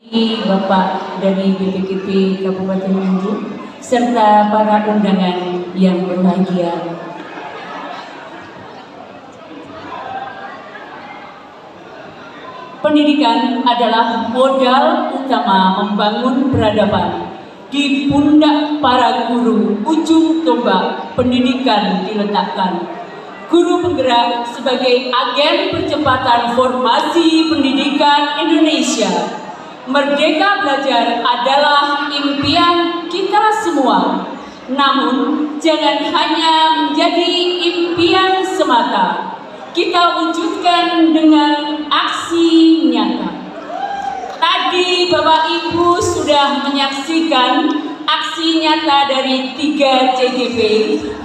Bapak dari BPKP Kabupaten Nganjuk serta para undangan yang berbahagia. Pendidikan adalah modal utama membangun peradaban. Di pundak para guru, ujung tombak pendidikan diletakkan. Guru penggerak sebagai agen percepatan formasi pendidikan Indonesia. Merdeka belajar adalah impian kita semua. Namun, jangan hanya menjadi impian semata. Kita wujudkan dengan aksi nyata. Tadi Bapak Ibu sudah menyaksikan aksi nyata dari 3 CGP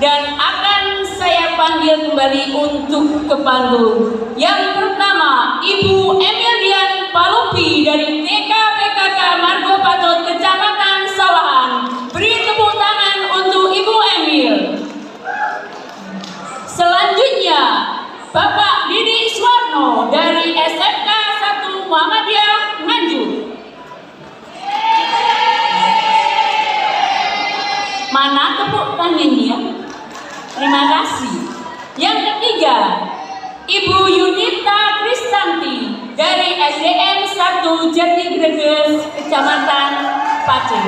dan akan saya panggil kembali untuk ke panggung. Yang pertama, Ibu Emilian Palupi dari TK PKK Margo Patut, Kecamatan Sawahan. Beri tepuk tangan untuk Ibu Emil. Selanjutnya, Bapak Didi Iswarno dari SMK 1 Muhammadiyah Nganjuk. Mana tepuk tangannya? Terima kasih. Yang ketiga, Ibu Yunita Kristanti dari SDN 1 Jati Greges, Kecamatan Pacet.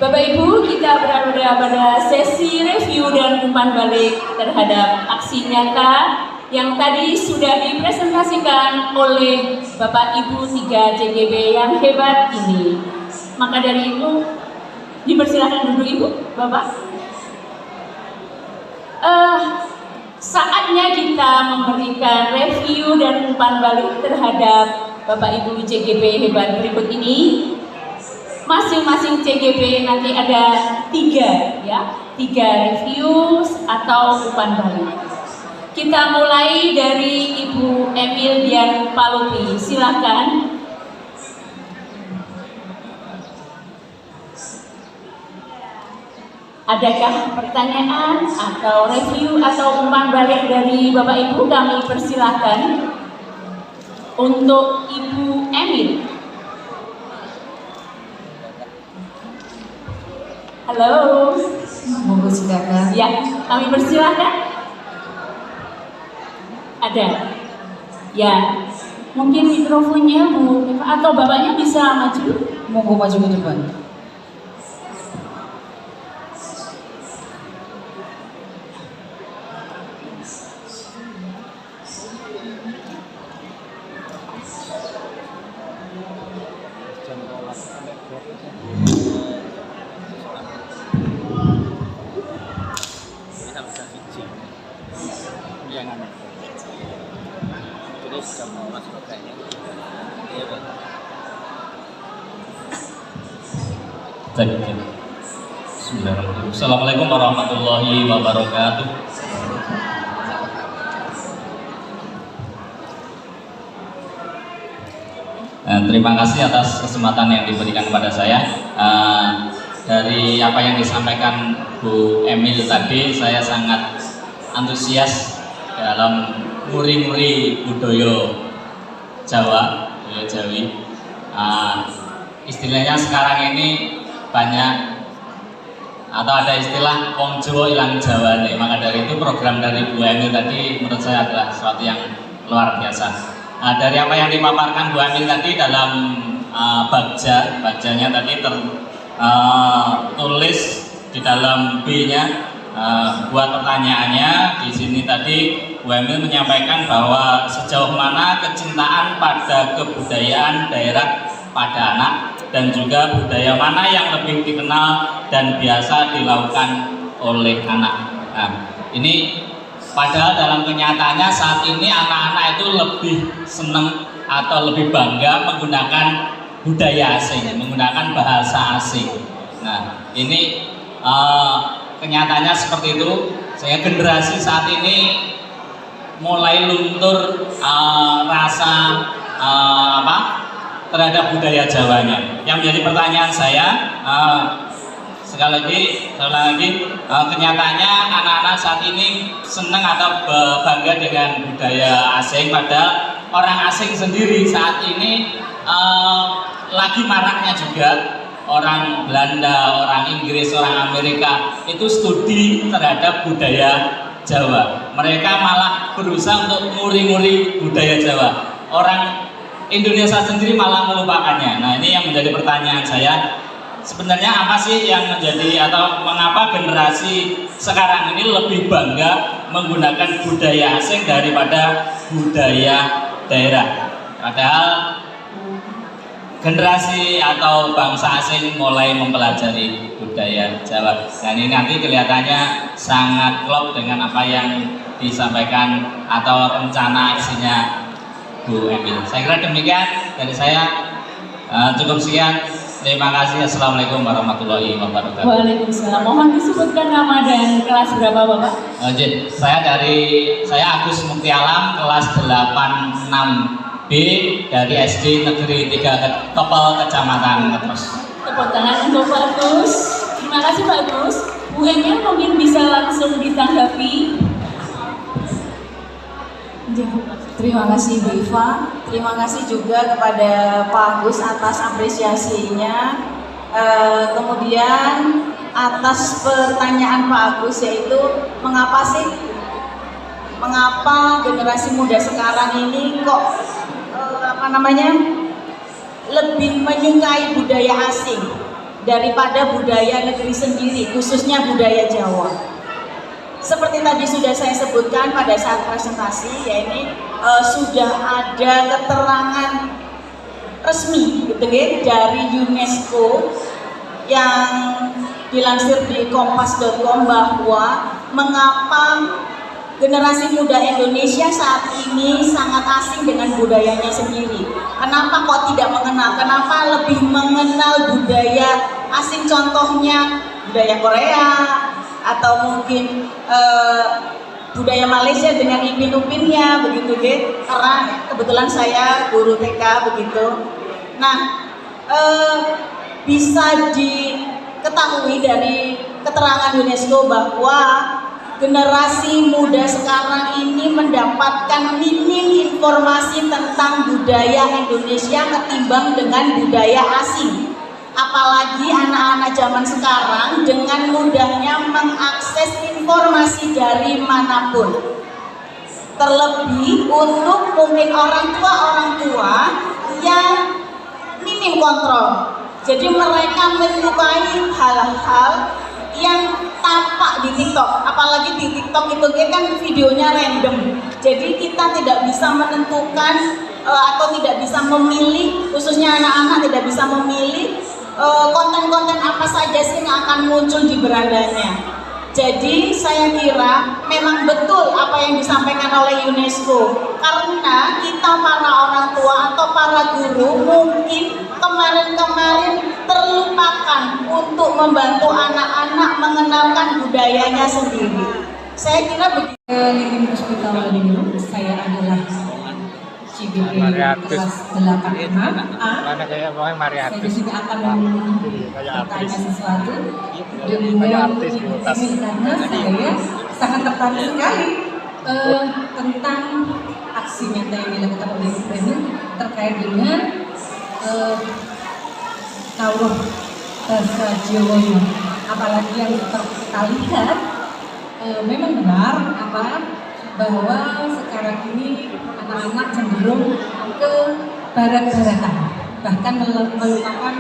Bapak Ibu, kita berada pada sesi review dan umpan balik terhadap aksi nyata yang tadi sudah dipresentasikan oleh Bapak Ibu 3 CGP yang hebat ini. Maka dari itu, dipersilakan dulu Ibu, Bapak. Saatnya kita memberikan review dan umpan balik terhadap Bapak Ibu CGP hebat berikut ini. Masing-masing CGP nanti ada 3 review atau umpan balik. Kita mulai dari Ibu Emilian Palupi, silakan. Adakah pertanyaan atau review atau umpan balik dari Bapak Ibu? Kami persilakan untuk Ibu Emil. Halo. Monggo silakan. Ya, kami persilakan. Ada. Ya, mungkin mikrofonnya Bu atau Bapaknya bisa maju. Monggo maju ke depan. Assalamualaikum warahmatullahi wabarakatuh. Terima kasih atas kesempatan yang diberikan kepada saya. Dari apa yang disampaikan Bu Emil tadi, saya sangat antusias dalam muri-muri budaya Jawa, budaya Jawi. Istilahnya sekarang ini banyak atau ada istilah wong Jawa ilang Jawa nih. Maka dari itu program dari Bu Emil tadi menurut saya adalah sesuatu yang luar biasa. Dari apa yang dipaparkan Bu Emil tadi dalam bagjanya tadi tertulis di dalam B-nya, buat pertanyaannya di sini tadi Bu Emil menyampaikan bahwa sejauh mana kecintaan pada kebudayaan daerah pada anak dan juga budaya mana yang lebih dikenal dan biasa dilakukan oleh anak. Nah, ini padahal dalam kenyataannya saat ini anak-anak itu lebih senang atau lebih bangga menggunakan budaya asing, menggunakan bahasa asing. Nah, ini kenyataannya seperti itu. Sehingga generasi saat ini mulai luntur rasa terhadap budaya Jawanya. Yang menjadi pertanyaan saya sekali lagi kenyataannya anak-anak saat ini senang atau bangga dengan budaya asing, padahal orang asing sendiri saat ini lagi maraknya juga orang Belanda, orang Inggris, orang Amerika itu studi terhadap budaya Jawa. Mereka malah berusaha untuk nguri-nguri budaya Jawa. Orang Indonesia sendiri malah melupakannya. Nah, ini yang menjadi pertanyaan saya. Sebenarnya apa sih yang menjadi atau mengapa generasi sekarang ini lebih bangga menggunakan budaya asing daripada budaya daerah? Padahal generasi atau bangsa asing mulai mempelajari budaya Jawa. Dan ini nanti kelihatannya sangat klop dengan apa yang disampaikan atau rencana aksinya Bu Emil. Saya kira demikian dari saya. Cukup sekian. Terima kasih. Assalamualaikum warahmatullahi wabarakatuh. Waalaikumsalam. Mohon disebutkan nama dan kelas berapa Bapak? Saya Agus Mukti Alam, kelas 86B dari SD Negeri 3 Topel, Kecamatan Ngetros. Tepuk tangan untuk Pak Agus. Terima kasih Pak Agus. Bu Emil mungkin bisa langsung ditanggapi. Terima kasih Bu Iva. Terima kasih juga kepada Pak Agus atas apresiasinya. Kemudian atas pertanyaan Pak Agus, yaitu mengapa generasi muda sekarang ini kok lebih menyukai budaya asing daripada budaya negeri sendiri, khususnya budaya Jawa. Seperti tadi sudah saya sebutkan pada saat presentasi, ya ini sudah ada keterangan resmi gitu ya, dari UNESCO yang dilansir di kompas.com bahwa mengapa generasi muda Indonesia saat ini sangat asing dengan budayanya sendiri. Kenapa kok tidak mengenal? Kenapa lebih mengenal budaya asing, contohnya budaya Korea atau mungkin budaya Malaysia dengan Ipin-Upinnya begitu ya, karena kebetulan saya guru TK begitu. Nah, bisa diketahui dari keterangan UNESCO bahwa generasi muda sekarang ini mendapatkan minim informasi tentang budaya Indonesia ketimbang dengan budaya asing. Apalagi anak-anak zaman sekarang dengan mudahnya mengakses informasi dari manapun. Terlebih untuk mungkin orang tua yang minim kontrol. Jadi mereka menyukai hal-hal yang tampak di TikTok. Apalagi di TikTok itu kan videonya random. Jadi kita tidak bisa menentukan atau tidak bisa memilih, khususnya anak-anak tidak bisa memilih konten-konten apa saja sih yang akan muncul di berandanya. Jadi saya kira memang betul apa yang disampaikan oleh UNESCO, karena kita para orang tua atau para guru mungkin kemarin-kemarin terlupakan untuk membantu anak-anak mengenalkan budayanya sendiri. Saya kira begitu. Lilin Puspita Dulu, saya adalah CBP kelas 86A. Saya di sini akan bertanya sesuatu dengan karena saya sangat tertarik sekali tentang aksi nyata yang dilakukan oleh Ibu terkait dengan kaulah bahasa Jawa. Apalagi yang kita lihat memang benar bahwa sekarang ini anak-anak cenderung ke barat-baratan, bahkan melupakan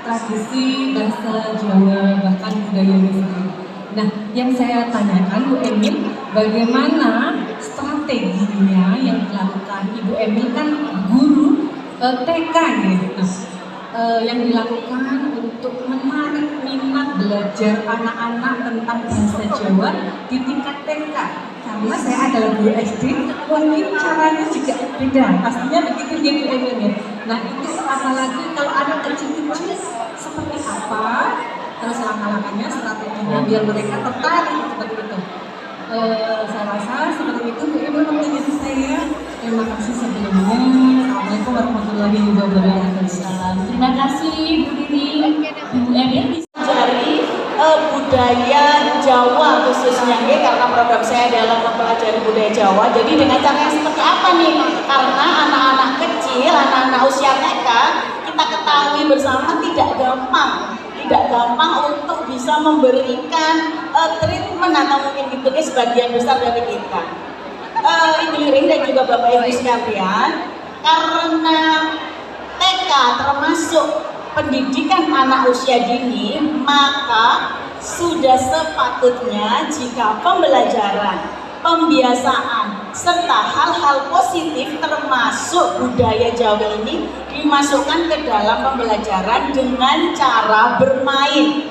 tradisi bahasa Jawa, bahkan budayanya sendiri. Nah, yang saya tanyakan Bu Emil, bagaimana strateginya yang dilakukan Ibu Emil kan guru TK gitu. Nah, yang dilakukan untuk menarik minat belajar anak-anak tentang bahasa Jawa di tingkat TK. Karena saya adalah guru SD, mungkin caranya juga beda. Pastinya begitu dia Bu Emil ya. Nah, itu apalagi kalau ada kecil-kecil seperti apa, terus langkah-langkahnya, strateginya biar mereka tertarik seperti itu. Saya rasa seperti itu Bu Emil pertanyaan saya. Terima kasih sebelumnya. Assalamualaikum warahmatullahi wabarakatuh. Terima kasih Bu Dini. Bu Emil bisa cari khususnya karena program saya adalah mempelajari budaya Jawa. Jadi dengan cara yang seperti apa nih? Karena anak-anak kecil, anak-anak usia TK, kita ketahui bersama tidak gampang untuk bisa memberikan treatment atau mungkin gitu sebagian besar dari kita. Ibu Liring dan juga Bapak Ibu sekalian, karena TK termasuk pendidikan anak usia dini, maka sudah sepatutnya jika pembelajaran, pembiasaan, serta hal-hal positif termasuk budaya Jawa ini dimasukkan ke dalam pembelajaran dengan cara bermain.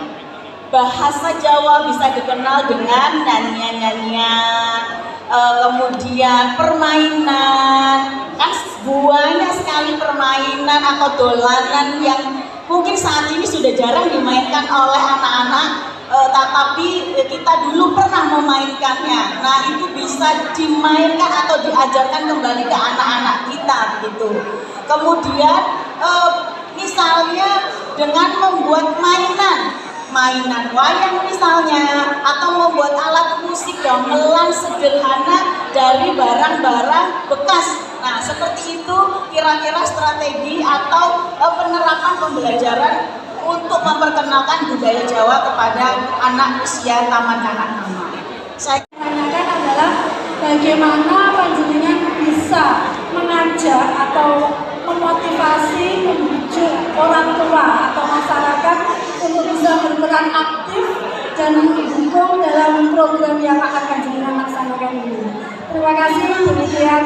Bahasa Jawa bisa dikenal dengan nyanyian-nyanyian, kemudian permainan, kan banyak sekali permainan atau dolanan yang mungkin saat ini sudah jarang dimainkan oleh anak-anak, tetapi kita dulu pernah memainkannya. Nah, itu bisa dimainkan atau diajarkan kembali ke anak-anak kita gitu. Kemudian misalnya dengan membuat mainan wayang misalnya, atau membuat alat musik gamelan sederhana dari barang-barang bekas. Nah, seperti itu kira-kira strategi atau penerapan pembelajaran untuk memperkenalkan budaya Jawa kepada anak usia taman kanak-kanak. Saya tanyakan adalah bagaimana panjenengan bisa mengajak atau memotivasi, membujuk orang tua atau masyarakat untuk bisa berperan aktif dan mendukung dalam program yang akan panjenengan laksanakan ini. Terima kasih, demikian.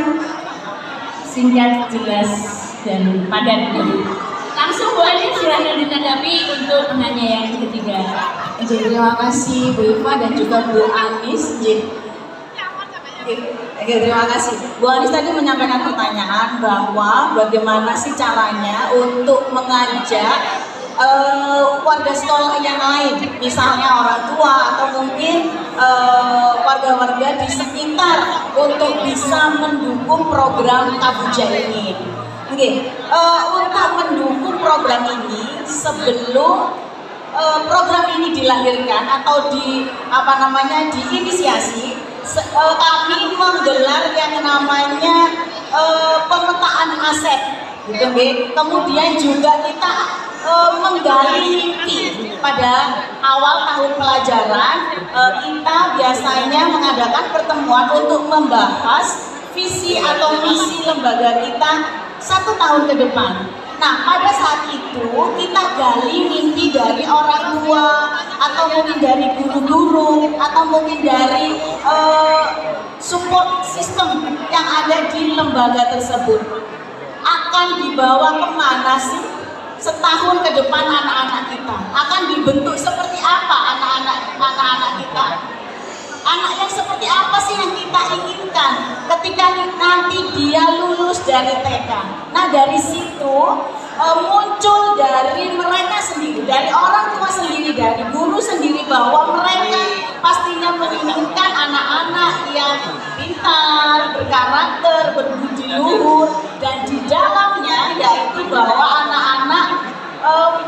Singkat, jelas, dan padat. Langsung Bu Ani silahkan ditanggapi untuk penanya yang ketiga. terima kasih Bu Iva dan juga Bu Anis. Terima kasih. Bu Anis tadi menyampaikan pertanyaan bahwa bagaimana sih caranya untuk mengajak warga sekolah yang lain, misalnya orang tua atau mungkin warga-warga di sekitar untuk bisa mendukung program Kabuja ini. Untuk mendukung program ini, sebelum program ini dilahirkan atau diinisiasi, kami menggelar yang namanya pemetaan aset, gitu, kemudian juga kita menggali mimpi. Pada awal tahun pelajaran, kita biasanya mengadakan pertemuan untuk membahas visi atau misi lembaga kita 1 tahun ke depan. Nah, pada saat itu kita gali mimpi dari orang tua, atau mungkin dari guru-guru, atau mungkin dari support system yang ada di lembaga tersebut. Akan dibawa kemana sih setahun ke depan anak-anak kita? Akan dibentuk seperti apa anak-anak kita? Anak yang seperti apa sih yang kita inginkan ketika nanti dia lulus dari TK? Nah, dari situ muncul dari mereka sendiri, dari orang tua sendiri, dari guru sendiri, bahwa mereka pastinya menginginkan anak-anak yang pintar, berkarakter, berbudi luhur, dan di dalamnya yaitu bahwa anak-anak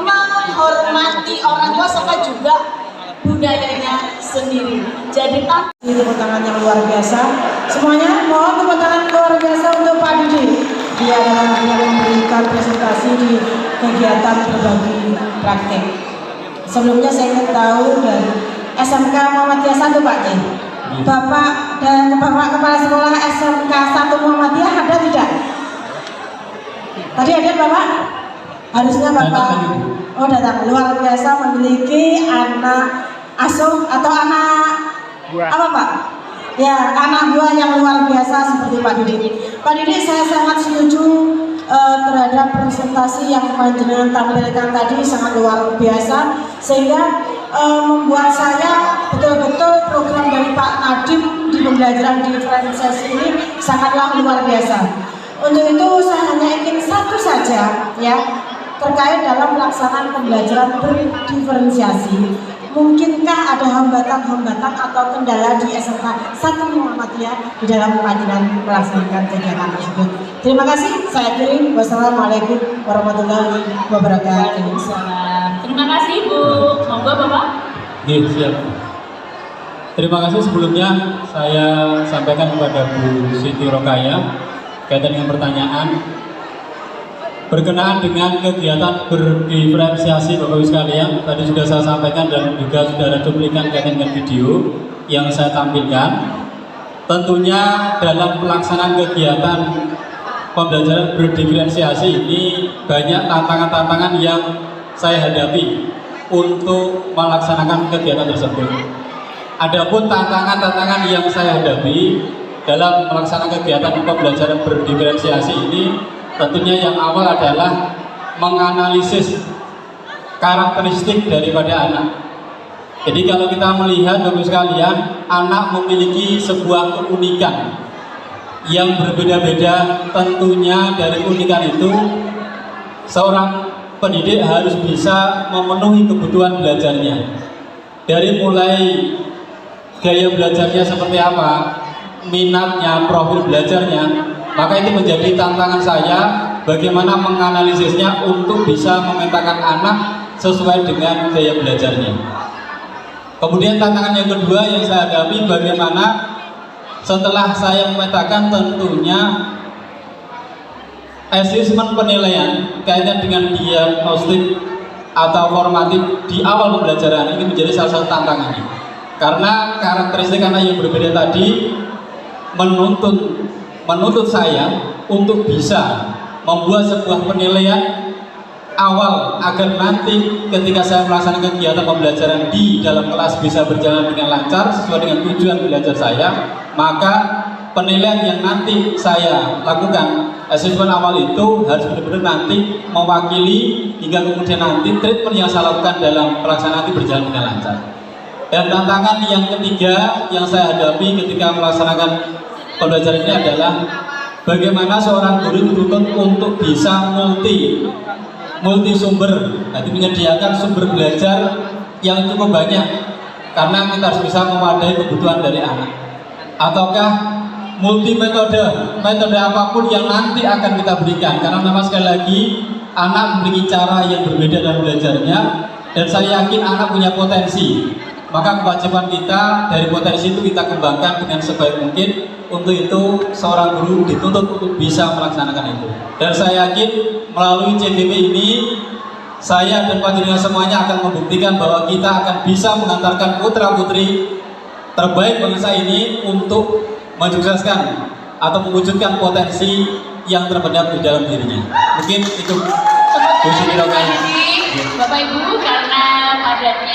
menghormati orang tua serta juga budayanya sendiri. Jadi tepuk tangan yang luar biasa. Semuanya mohon tepuk tangan luar biasa untuk Pak Didi. Dia adalah yang memberikan presentasi di kegiatan berbagi praktek. Sebelumnya saya ingin tahu dari SMK Muhammadiyah 1 Pak J. Bapak dan Bapak Kepala Sekolah SMK 1 Muhammadiyah ada tidak? Tadi ada Bapak? Harusnya Bapak. Oh, datang. Luar biasa memiliki anak asuh atau anak apa Pak? Ya, anak buah yang luar biasa seperti Pak Didi. Pak Didi, saya sangat setuju terhadap presentasi yang panjenengan tampilkan tadi, sangat luar biasa, sehingga membuat saya betul-betul program dari Pak Nadiem di pembelajaran diferensiasi ini sangatlah luar biasa. Untuk itu saya hanya ingin satu saja ya, terkait dalam pelaksanaan pembelajaran berdiferensiasi. Mungkinkah ada hambatan-hambatan atau kendala di SMK 1 Muhammadiyah di dalam panjenengan melaksanakan kegiatan tersebut? Terima kasih, saya akhiri. Wassalamualaikum warahmatullahi wabarakatuh. Terima kasih Bu. Monggo Bapak. Siap. Terima kasih. Sebelumnya saya sampaikan kepada Bu Siti Rokaya kaitan dengan pertanyaan berkenaan dengan kegiatan berdiferensiasi Bapak Ibu sekalian. Tadi sudah saya sampaikan dan juga sudah ada cuplikan kaitan dengan video yang saya tampilkan. Tentunya dalam pelaksanaan kegiatan pembelajaran berdiferensiasi ini banyak tantangan-tantangan yang saya hadapi untuk melaksanakan kegiatan tersebut. Adapun tantangan-tantangan yang saya hadapi dalam melaksanakan kegiatan pembelajaran berdiferensiasi ini, tentunya yang awal adalah menganalisis karakteristik daripada anak. Jadi kalau kita melihat Bapak sekalian, anak memiliki sebuah keunikan yang berbeda-beda. Tentunya dari keunikan itu seorang pendidik harus bisa memenuhi kebutuhan belajarnya. Dari mulai gaya belajarnya seperti apa, minatnya, profil belajarnya, maka itu menjadi tantangan saya bagaimana menganalisisnya untuk bisa memetakan anak sesuai dengan gaya belajarnya. Kemudian tantangan yang kedua yang saya hadapi, bagaimana setelah saya memetakan tentunya asesmen penilaian kaitan dengan diagnostik atau formatif di awal pembelajaran ini menjadi salah satu tantangannya. Karena karakteristik anak yang berbeda tadi menuntut saya untuk bisa membuat sebuah penilaian awal agar nanti ketika saya melaksanakan kegiatan pembelajaran di dalam kelas bisa berjalan dengan lancar sesuai dengan tujuan belajar saya. Maka penilaian yang nanti saya lakukan, asesmen awal itu harus benar-benar nanti mewakili hingga kemudian nanti treatment yang saya lakukan dalam pelaksanaan itu berjalan dengan lancar. Dan tantangan yang ketiga yang saya hadapi ketika melaksanakan pembelajaran ini adalah bagaimana seorang guru dituntut untuk bisa multi sumber, nanti menyediakan sumber belajar yang cukup banyak karena kita harus bisa memadai kebutuhan dari anak. Ataukah multi metode apapun yang nanti akan kita berikan, karena memang sekali lagi anak memiliki cara yang berbeda dalam belajarnya dan saya yakin anak punya potensi. Maka kewajiban kita dari potensi itu kita kembangkan dengan sebaik mungkin. Untuk itu seorang guru dituntut untuk bisa melaksanakan itu. Dan saya yakin melalui CGP ini saya dan panjenengan semuanya akan membuktikan bahwa kita akan bisa mengantarkan putra-putri terbaik bangsa ini untuk mensukseskan atau mewujudkan potensi yang terpendam di dalam dirinya. Mungkin itu. Bapak Ibu, karena padatnya